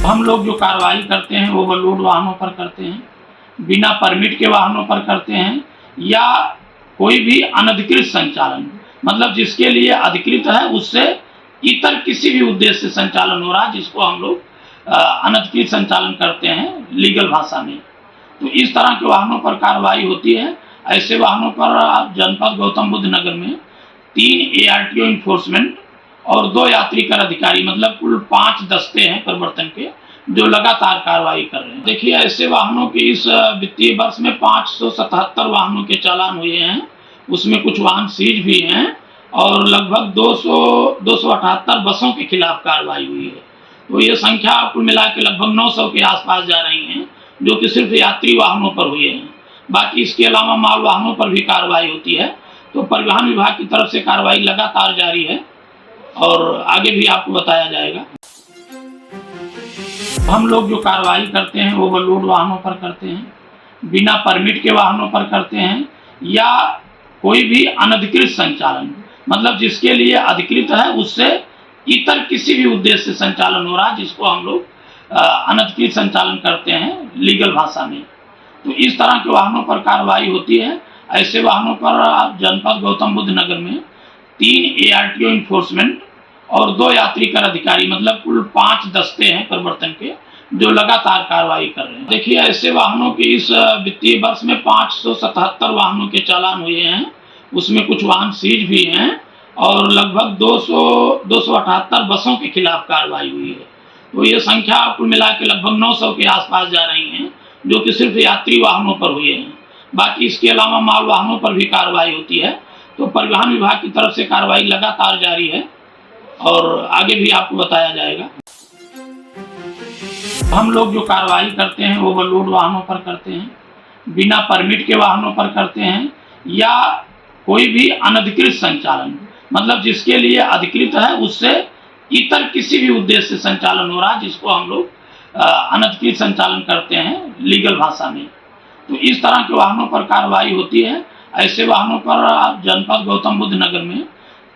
हम लोग जो कार्रवाई करते हैं वो ओवरलोड वाहनों पर करते हैं, बिना परमिट के वाहनों पर करते हैं, या कोई भी अनधिकृत संचालन, मतलब जिसके लिए अधिकृत है उससे इतर किसी भी उद्देश्य से संचालन हो रहा है, जिसको हम लोग अनधिकृत संचालन करते हैं लीगल भाषा में। तो इस तरह के वाहनों पर कार्रवाई होती है। ऐसे वाहनों पर जनपद गौतम बुद्ध नगर में 3 ARTO इन्फोर्समेंट और 2 यात्री कर अधिकारी, मतलब कुल 5 दस्ते हैं प्रवर्तन के, जो लगातार कार्रवाई कर रहे हैं। देखिए, ऐसे वाहनों के इस वित्तीय वर्ष में 577 वाहनों के चालान हुए हैं, उसमें कुछ वाहन सीज भी हैं और लगभग 278 बसों के खिलाफ कार्रवाई हुई है। तो ये संख्या कुल मिला के लगभग 900 के आसपास जा रही हैं, जो कि सिर्फ यात्री वाहनों पर हुए हैं। बाकी इसके अलावा माल वाहनों पर भी कार्रवाई होती है। तो परिवहन विभाग की तरफ से कार्रवाई लगातार जारी है और आगे भी आपको बताया जाएगा। हम लोग जो कार्रवाई करते हैं वो ओवरलोड वाहनों पर करते हैं, बिना परमिट के वाहनों पर करते हैं, या कोई भी अनधिकृत संचालन, मतलब जिसके लिए अधिकृत है उससे इतर किसी भी उद्देश्य से संचालन हो रहा है, जिसको हम लोग अनधिकृत संचालन करते हैं लीगल भाषा में। तो इस तरह के वाहनों पर कार्रवाई होती है। ऐसे वाहनों पर जनपद गौतम बुद्ध नगर में 3 ARTO इन्फोर्समेंट और 2 यात्री कर अधिकारी, मतलब कुल 5 दस्ते हैं प्रवर्तन के, जो लगातार कार्रवाई कर रहे हैं। देखिए, ऐसे वाहनों के इस वित्तीय वर्ष में 577 वाहनों के चालान हुए हैं, उसमें कुछ वाहन सीज भी हैं और लगभग 278 बसों के खिलाफ कार्रवाई हुई है। तो ये संख्या कुल मिला के लगभग 900 के आसपास जा रही हैं, जो कि सिर्फ यात्री वाहनों पर हुए हैं। बाकी इसके अलावा माल वाहनों पर भी कार्रवाई होती है। तो परिवहन विभाग की तरफ से कार्रवाई लगातार जारी है और आगे भी आपको बताया जाएगा। हम लोग जो कार्रवाई करते हैं वो ओवरलोड वाहनों पर करते हैं, बिना परमिट के वाहनों पर करते हैं, या कोई भी अनधिकृत संचालन, मतलब जिसके लिए अधिकृत है उससे इतर किसी भी उद्देश्य से संचालन हो रहा है, जिसको हम लोग अनधिकृत संचालन करते हैं लीगल भाषा में। तो इस तरह के वाहनों पर कार्रवाई होती है। ऐसे वाहनों पर जनपद गौतम बुद्ध नगर में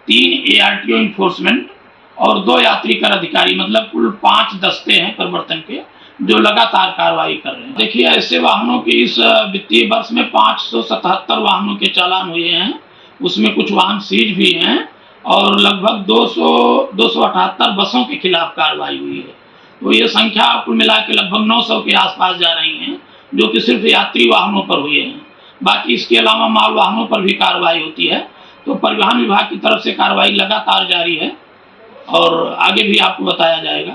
3 ARTO इन्फोर्समेंट और 2 यात्री कर अधिकारी, मतलब कुल 5 दस्ते हैं प्रवर्तन के, जो लगातार कार्रवाई कर रहे हैं। देखिए, ऐसे वाहनों के इस वित्तीय वर्ष में 577 वाहनों के चालान हुए हैं, उसमें कुछ वाहन सीज भी हैं और लगभग 278 बसों के खिलाफ कार्रवाई हुई है। तो ये संख्या कुल मिला के लगभग 900 के आसपास जा रही हैं, जो कि सिर्फ यात्री वाहनों पर हुए हैं। बाकी इसके अलावा माल वाहनों पर भी कार्रवाई होती है। तो परिवहन विभाग की तरफ से कार्रवाई लगातार जारी है और आगे भी आपको बताया जाएगा।